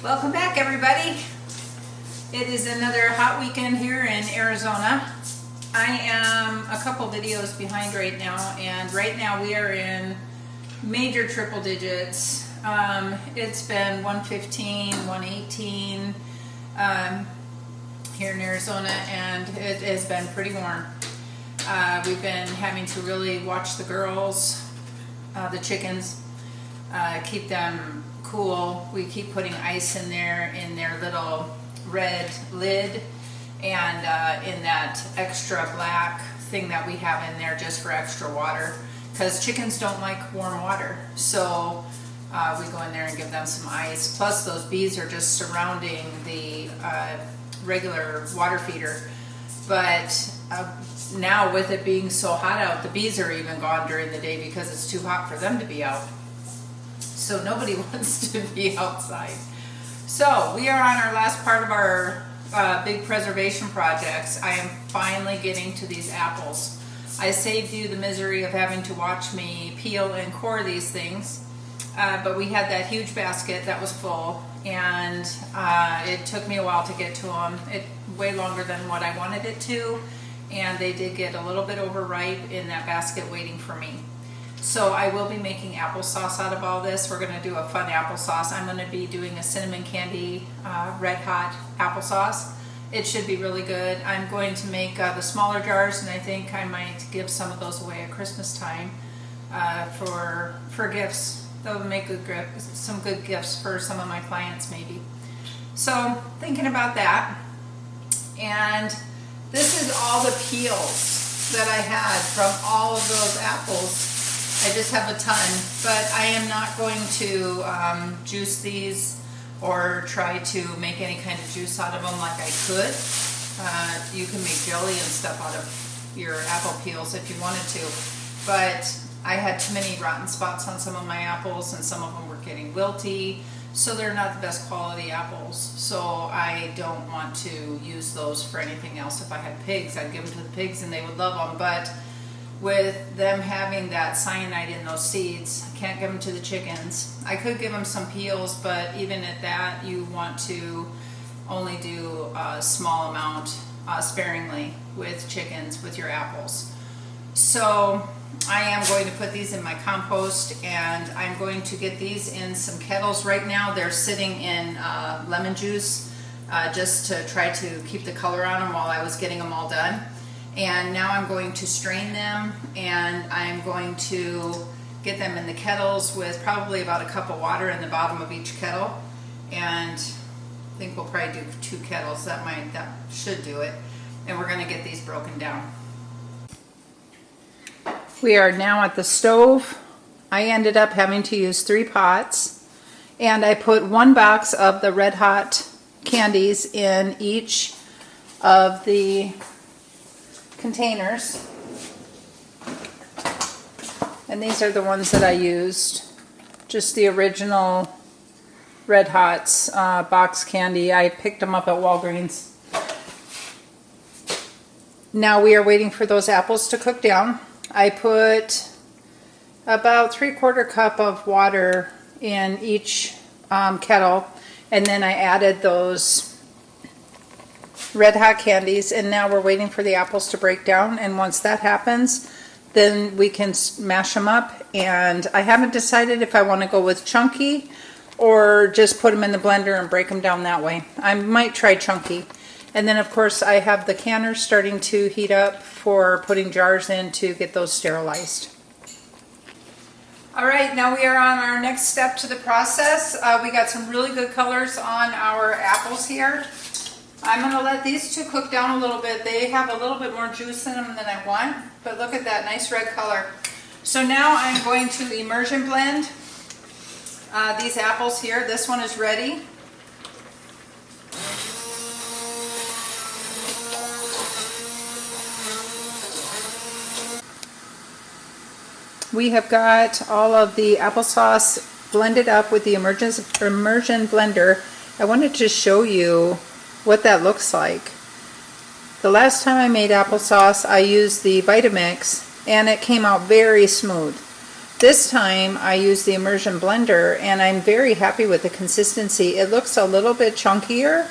Welcome back, everybody. It is another hot weekend here in Arizona. I am a couple videos behind right now, and right now we are in major triple digits. It's been 115, 118 here in Arizona, and it has been pretty warm. We've been having to really watch the girls, the chickens, keep them cool. We keep putting ice in their little red lid and in that extra black thing that we have in there just for extra water, because chickens don't like warm water. So we go in there and give them some ice. Plus those bees are just surrounding the regular water feeder. But now with it being so hot out, the bees are even gone during the day because it's too hot for them to be out. So nobody wants to be outside. So we are on our last part of our big preservation projects. I am finally getting to these apples. I saved you the misery of having to watch me peel and core these things, but we had that huge basket that was full, and it took me a while to get to them. Way longer than what I wanted it to, and they did get a little bit overripe in that basket waiting for me. So I will be making applesauce out of all this. We're going to do a fun applesauce. I'm going to be doing a cinnamon candy red hot applesauce. It should be really good. I'm going to make the smaller jars, and I think I might give some of those away at Christmas time for gifts. That would make some good gifts for some of my clients maybe. So thinking about that. And this is all the peels that I had from all of those apples. I just have a ton, but I am not going to juice these or try to make any kind of juice out of them like I could. You can make jelly and stuff out of your apple peels if you wanted to, but I had too many rotten spots on some of my apples, and some of them were getting wilty, so they're not the best quality apples. So I don't want to use those for anything else. If I had pigs, I'd give them to the pigs and they would love them, but with them having that cyanide in those seeds, I can't give them to the chickens. I could give them some peels, but even at that, you want to only do a small amount sparingly with chickens, with your apples. So I am going to put these in my compost, and I'm going to get these in some kettles. Right now they're sitting in lemon juice just to try to keep the color on them while I was getting them all done. And now I'm going to strain them, and I'm going to get them in the kettles with probably about a cup of water in the bottom of each kettle. And I think we'll probably do 2 kettles. That should do it. And we're going to get these broken down. We are now at the stove. I ended up having to use 3 pots, and I put 1 box of the red hot candies in each of the containers, and these are the ones that I used, just the original Red Hots box candy. I picked them up at Walgreens. Now we are waiting for those apples to cook down. I put about 3/4 cup of water in each kettle, and then I added those red hot candies, and now we're waiting for the apples to break down, and once that happens, then we can mash them up. And I haven't decided if I want to go with chunky or just put them in the blender and break them down that way. I might try chunky. And then of course I have the canners starting to heat up for putting jars in to get those sterilized. Alright, now we are on our next step to the process. We got some really good colors on our apples here. I'm going to let these 2 cook down a little bit. They have a little bit more juice in them than I want, but look at that nice red color. So now I'm going to immersion blend these apples here. This one is ready. We have got all of the applesauce blended up with the immersion blender. I wanted to show you what that looks like. The last time I made applesauce, I used the Vitamix, and it came out very smooth. This time I use the immersion blender, and I'm very happy with the consistency. It looks a little bit chunkier,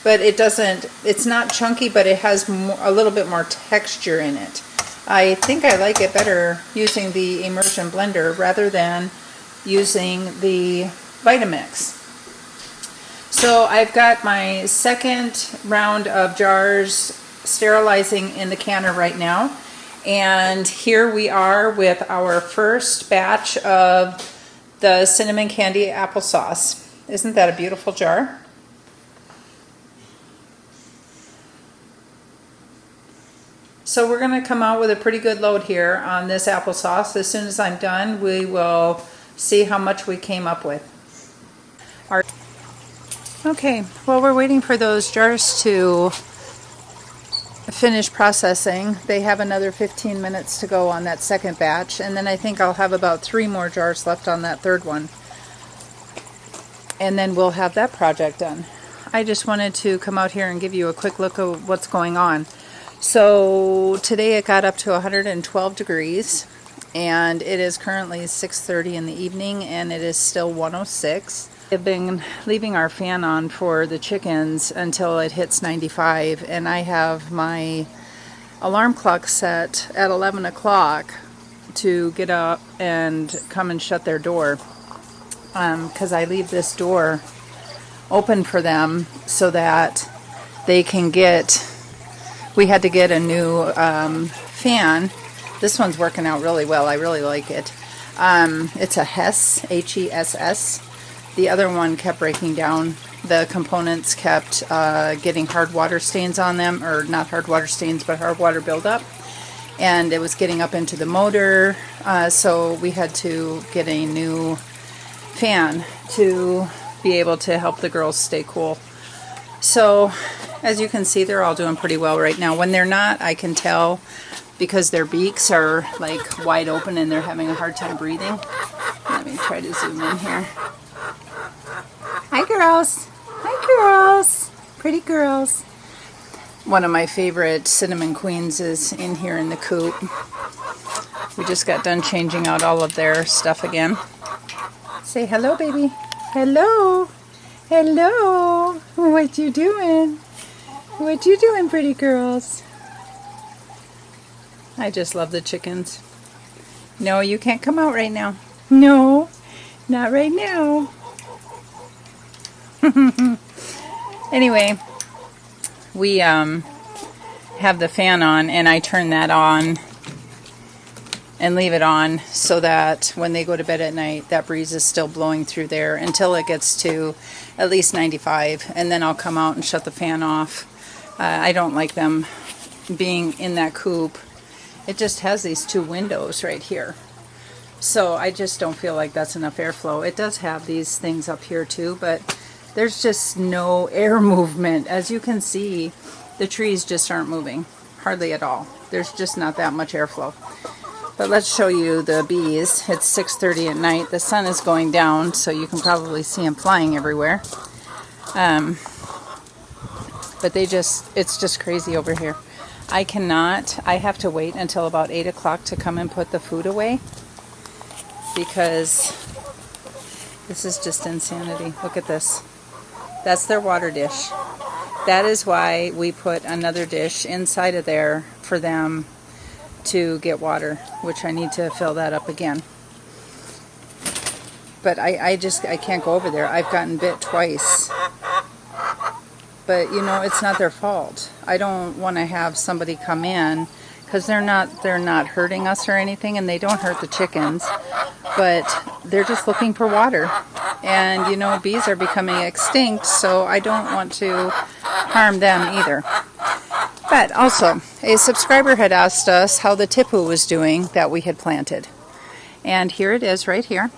but it's not chunky, but it has a little bit more texture in it. I think I like it better using the immersion blender rather than using the Vitamix. So I've got my second round of jars sterilizing in the canner right now. And here we are with our first batch of the cinnamon candy applesauce. Isn't that a beautiful jar? So we're going to come out with a pretty good load here on this applesauce. As soon as I'm done, we will see how much we came up with. Okay, well, we're waiting for those jars to finish processing. They have another 15 minutes to go on that second batch, and then I think I'll have about 3 more jars left on that third one. And then we'll have that project done. I just wanted to come out here and give you a quick look at what's going on. So today it got up to 112 degrees, and it is currently 6:30 in the evening, and it is still 106. I've been leaving our fan on for the chickens until it hits 95, and I have my alarm clock set at 11 o'clock to get up and come and shut their door, because I leave this door open for them so that they can we had to get a new fan. This one's working out really well. I really like it. It's a Hess, H-E-S-S. The other one kept breaking down. The components kept getting hard water stains on them, or not hard water stains, but hard water buildup. And it was getting up into the motor, so we had to get a new fan to be able to help the girls stay cool. So, as you can see, they're all doing pretty well right now. When they're not, I can tell because their beaks are like wide open and they're having a hard time breathing. Let me try to zoom in here. Hi girls! Hi girls! Pretty girls. One of my favorite cinnamon queens is in here in the coop. We just got done changing out all of their stuff again. Say hello, baby. Hello! Hello! What you doing? What you doing, pretty girls? I just love the chickens. No, you can't come out right now. No, not right now. Anyway, we have the fan on, and I turn that on and leave it on so that when they go to bed at night, that breeze is still blowing through there until it gets to at least 95, and then I'll come out and shut the fan off. I don't like them being in that coop. It just has these 2 windows right here, so I just don't feel like that's enough airflow. It does have these things up here too, but there's just no air movement. As you can see, the trees just aren't moving, hardly at all. There's just not that much airflow. But let's show you the bees. It's 6:30 at night. The sun is going down, so you can probably see them flying everywhere. But it's just crazy over here. I have to wait until about 8 o'clock to come and put the food away, because this is just insanity. Look at this. That's their water dish. That is why we put another dish inside of there for them to get water, which I need to fill that up again. But I can't go over there. I've gotten bit twice. But you know, it's not their fault. I don't want to have somebody come in, because they're not hurting us or anything, and they don't hurt the chickens, but they're just looking for water. And you know, bees are becoming extinct, so I don't want to harm them either. But also, a subscriber had asked us how the tipu was doing that we had planted. And here it is right here.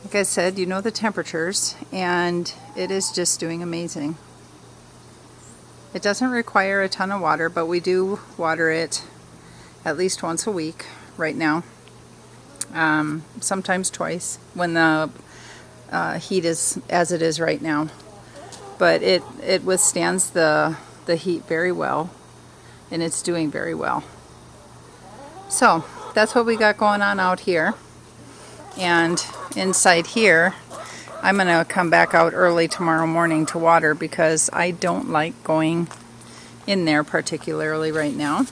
Like I said, you know the temperatures, and it is just doing amazing. It doesn't require a ton of water, but we do water it at least once a week right now. Sometimes twice when the heat is as it is right now. But it withstands the heat very well, and it's doing very well. So that's what we got going on out here. And inside here, I'm going to come back out early tomorrow morning to water because I don't like going in there particularly right now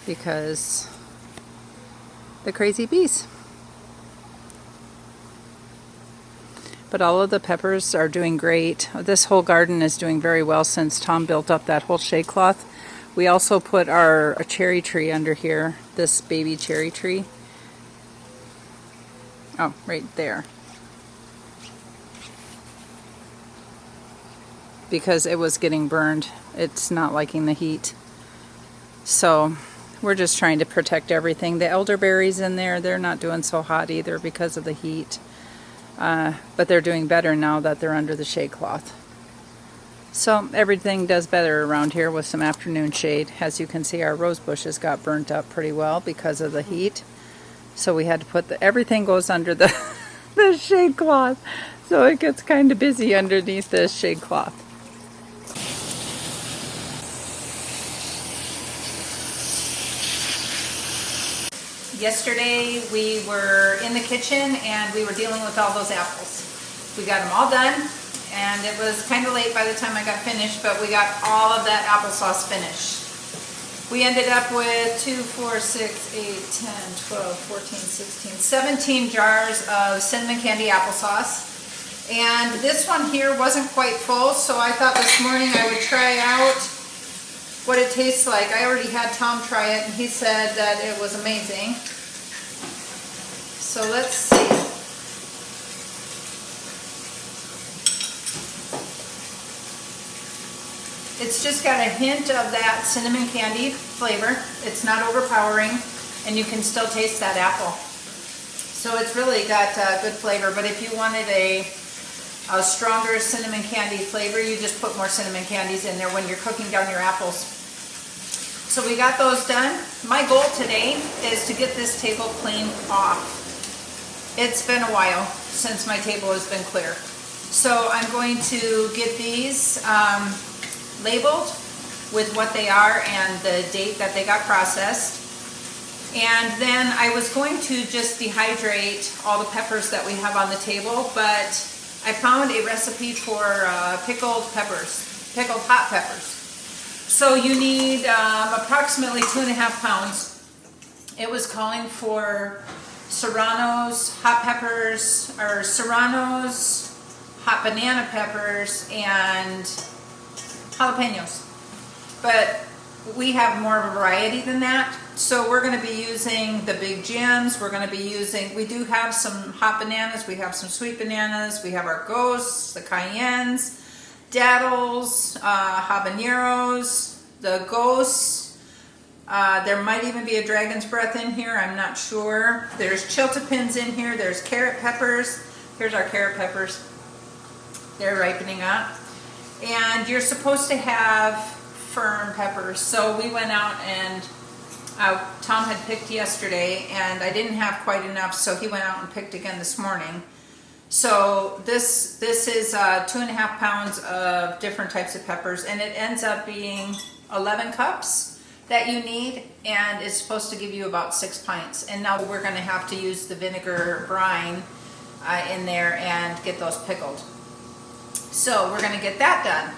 because the crazy bees. But all of the peppers are doing great. This whole garden is doing very well since Tom built up that whole shade cloth. We also put a cherry tree under here, this baby cherry tree. Oh, right there. Because it was getting burned. It's not liking the heat. So we're just trying to protect everything. The elderberries in there, they're not doing so hot either because of the heat. But they're doing better now that they're under the shade cloth. So everything does better around here with some afternoon shade. As you can see, our rose bushes got burnt up pretty well because of the heat. So we had to put everything goes under the, the shade cloth. So it gets kind of busy underneath the shade cloth. Yesterday we were in the kitchen and we were dealing with all those apples. We got them all done and it was kind of late by the time I got finished, but we got all of that applesauce finished. We ended up with 2, 4, 6, 8, 10, 12, 14, 16, 17 jars of cinnamon candy applesauce. And this one here wasn't quite full, so I thought this morning I would try out what it tastes like. I already had Tom try it and he said that it was amazing. So let's see. It's just got a hint of that cinnamon candy flavor. It's not overpowering and you can still taste that apple. So it's really got good flavor, but if you wanted a stronger cinnamon candy flavor, you just put more cinnamon candies in there when you're cooking down your apples. So we got those done. My goal today is to get this table cleaned off. It's been a while since my table has been clear. So I'm going to get these labeled with what they are and the date that they got processed. And then I was going to just dehydrate all the peppers that we have on the table, but I found a recipe for pickled peppers, pickled hot peppers. So you need approximately 2.5 pounds. It was calling for serranos, hot peppers, or serranos, hot banana peppers, and jalapenos. But we have more of a variety than that. So we're going to be using the big gems. We're going to be using, we do have some hot bananas, we have some sweet bananas, we have our ghosts, the cayennes, daddles, habaneros, the ghosts. There might even be a dragon's breath in here, I'm not sure. There's chiltepins in here, there's carrot peppers. Here's our carrot peppers. They're ripening up. And you're supposed to have fern peppers. So we went out and Tom had picked yesterday and I didn't have quite enough, so he went out and picked again this morning. So this is 2.5 pounds of different types of peppers, and it ends up being 11 cups that you need, and it's supposed to give you about 6 pints. And now we're going to have to use the vinegar brine in there and get those pickled. So we're going to get that done.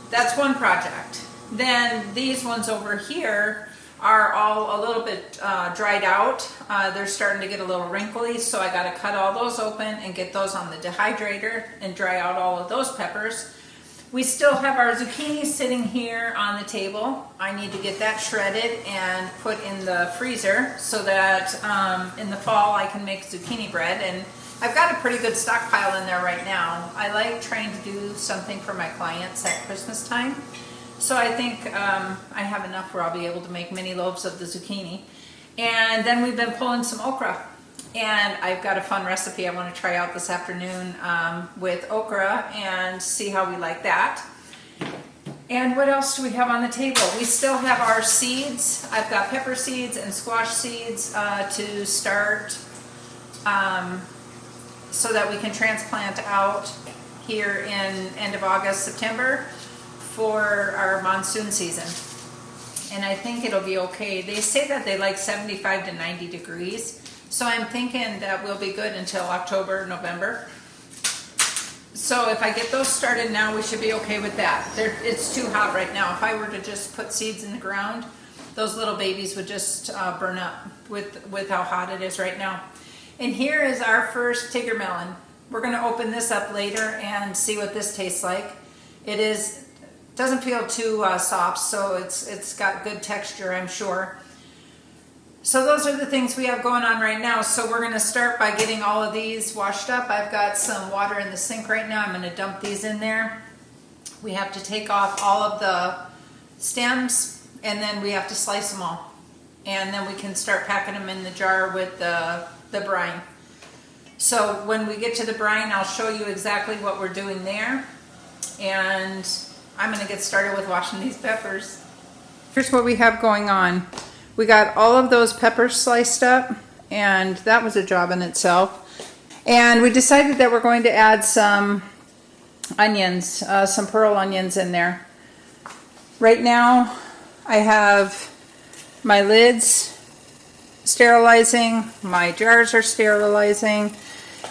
That's one project. Then these ones over here are all a little bit dried out. They're starting to get a little wrinkly, so I got to cut all those open and get those on the dehydrator and dry out all of those peppers. We still have our zucchini sitting here on the table. I need to get that shredded and put in the freezer so that in the fall I can make zucchini bread. And I've got a pretty good stockpile in there right now. I like trying to do something for my clients at Christmas time. So I think I have enough where I'll be able to make mini loaves of the zucchini. And then we've been pulling some okra. And I've got a fun recipe I want to try out this afternoon with okra and see how we like that. And what else do we have on the table? We still have our seeds. I've got pepper seeds and squash seeds to start so that we can transplant out here in end of August, September for our monsoon season. and I think it'll be okay. They say that they like 75 to 90 degrees, so I'm thinking that we'll be good until October, November. So if I get those started now, we should be okay with that. It's too hot right now. If I were to just put seeds in the ground, those little babies would just burn up with how hot it is right now. And here is our first Tigger melon. We're going to open this up later and see what this tastes like. It doesn't feel too soft, so it's got good texture, I'm sure. So those are the things we have going on right now. So we're going to start by getting all of these washed up. I've got some water in the sink right now. I'm going to dump these in there. We have to take off all of the stems, and then we have to slice them all. And then we can start packing them in the jar with the brine. So when we get to the brine, I'll show you exactly what we're doing there. And I'm going to get started with washing these peppers. Here's what we have going on. We got all of those peppers sliced up, and that was a job in itself. And we decided that we're going to add some onions, some pearl onions in there. Right now, I have my lids sterilizing, my jars are sterilizing,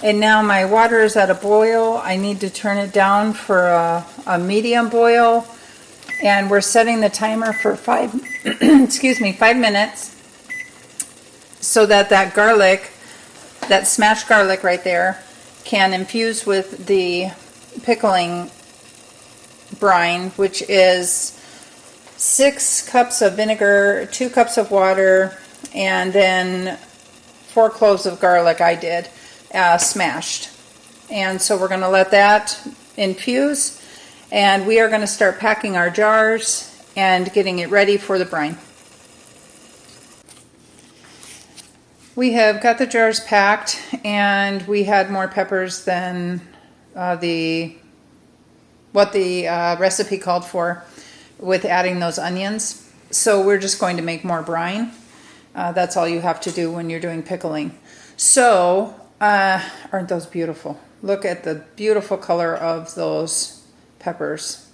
and now my water is at a boil. I need to turn it down for a medium boil. And we're setting the timer for 5 minutes, so that garlic, that smashed garlic right there, can infuse with the pickling brine, which is 6 cups of vinegar, 2 cups of water, and then 4 cloves of garlic I did, smashed. And so we're going to let that infuse. And we are going to start packing our jars and getting it ready for the brine. We have got the jars packed, and we had more peppers than what the recipe called for with adding those onions. So we're just going to make more brine. That's all you have to do when you're doing pickling. So, aren't those beautiful? Look at the beautiful color of those peppers.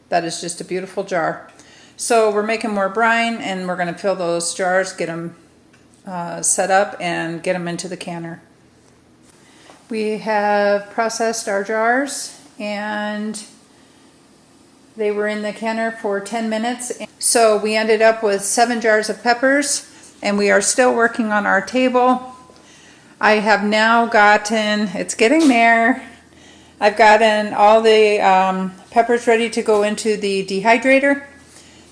That is just a beautiful jar. So we're making more brine, and we're going to fill those jars, get them set up, and get them into the canner. We have processed our jars, and they were in the canner for 10 minutes. So we ended up with 7 jars of peppers, and we are still working on our table. I have now gotten, it's getting there, I've gotten all the peppers ready to go into the dehydrator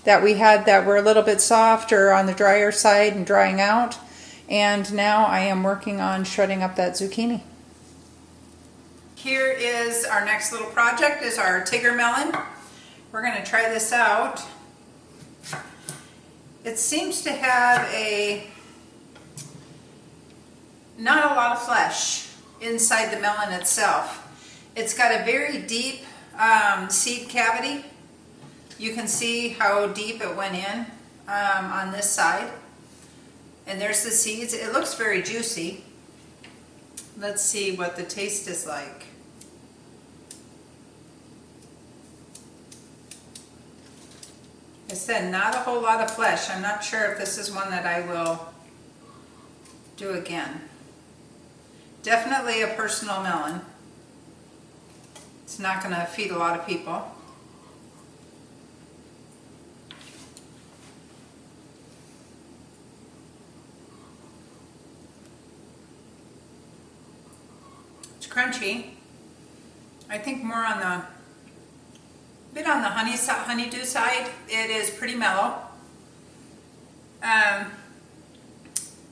that we had that were a little bit soft or on the drier side and drying out. And now I am working on shredding up that zucchini. Here is our next little project, is our Tigger melon. We're going to try this out. It seems to have not a lot of flesh inside the melon itself. It's got a very deep seed cavity. You can see how deep it went in on this side. And there's the seeds. It looks very juicy. Let's see what the taste is like. I said not a whole lot of flesh. I'm not sure if this is one that I will do again. Definitely a personal melon. It's not going to feed a lot of people. It's crunchy. I think more on the honeydew side. It is pretty mellow.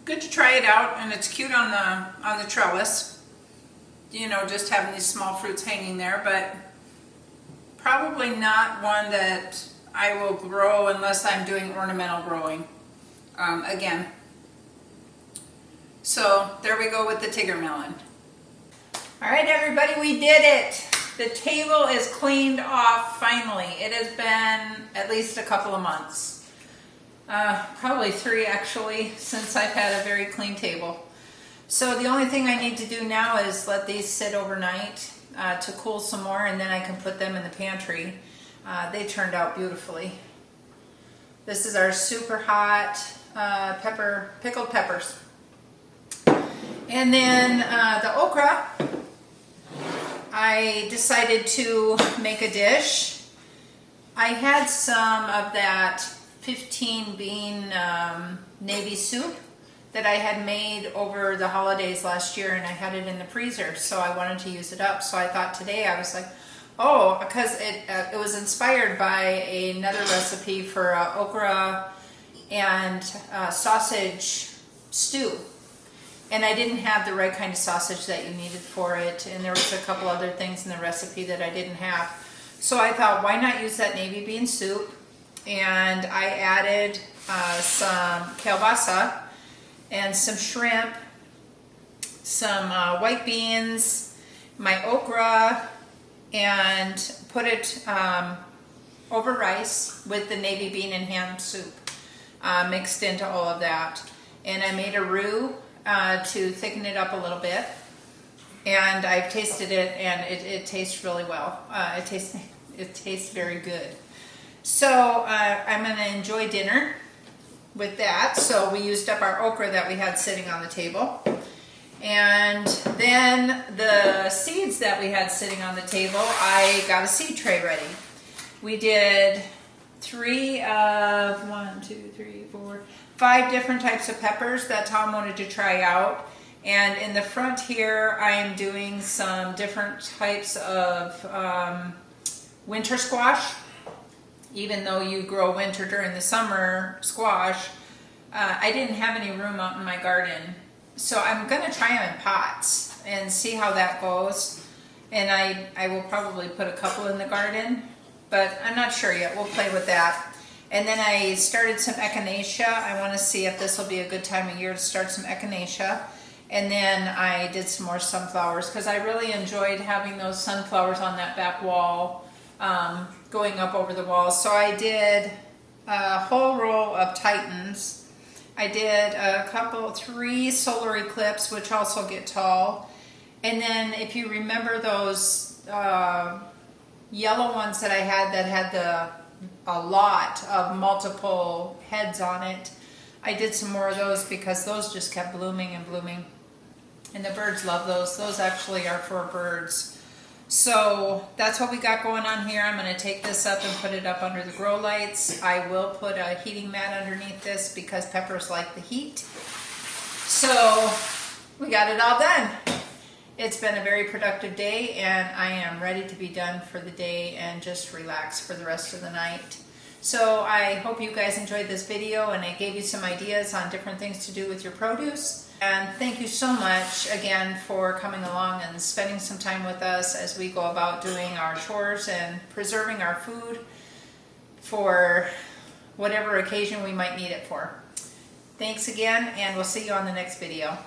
Good to try it out, and it's cute on the trellis. You know, just having these small fruits hanging there, but probably not one that I will grow unless I'm doing ornamental growing again. So there we go with the Tigger melon. All right, everybody, we did it. The table is cleaned off finally. It has been at least a couple of months. Probably 3 actually, since I've had a very clean table. So the only thing I need to do now is let these sit overnight to cool some more, and then I can put them in the pantry. They turned out beautifully. This is our super hot pickled peppers. And then the okra, I decided to make a dish. I had some of that 15 bean navy soup that I had made over the holidays last year, and I had it in the freezer, so I wanted to use it up. So I thought today, I was like, oh, because it was inspired by another recipe for okra and sausage stew. And I didn't have the right kind of sausage that you needed for it, and there was a couple other things in the recipe that I didn't have. So I thought, why not use that navy bean soup? And I added some kielbasa and some shrimp, some white beans, my okra, and put it over rice with the navy bean and ham soup mixed into all of that. And I made a roux to thicken it up a little bit. And I've tasted it, and it tastes really well. It tastes very good. So I'm going to enjoy dinner with that. So we used up our okra that we had sitting on the table. And then the seeds that we had sitting on the table, I got a seed tray ready. We did 5 different types of peppers that Tom wanted to try out. And in the front here, I am doing some different types of winter squash. Even though you grow winter during the summer squash, I didn't have any room out in my garden. So I'm going to try them in pots and see how that goes. And I will probably put a couple in the garden, but I'm not sure yet. We'll play with that. And then I started some echinacea. I want to see if this will be a good time of year to start some echinacea. And then I did some more sunflowers because I really enjoyed having those sunflowers on that back wall, going up over the walls. So I did a whole row of Titans. I did 3 solar eclipse, which also get tall. And then if you remember those yellow ones that I had that had a lot of multiple heads on it, I did some more of those because those just kept blooming and blooming. And the birds love those. Those actually are for birds. So that's what we got going on here. I'm going to take this up and put it up under the grow lights. I will put a heating mat underneath this because peppers like the heat. So we got it all done. It's been a very productive day, and I am ready to be done for the day and just relax for the rest of the night. So I hope you guys enjoyed this video, and I gave you some ideas on different things to do with your produce. And thank you so much again for coming along and spending some time with us as we go about doing our chores and preserving our food for whatever occasion we might need it for. Thanks again, and we'll see you on the next video.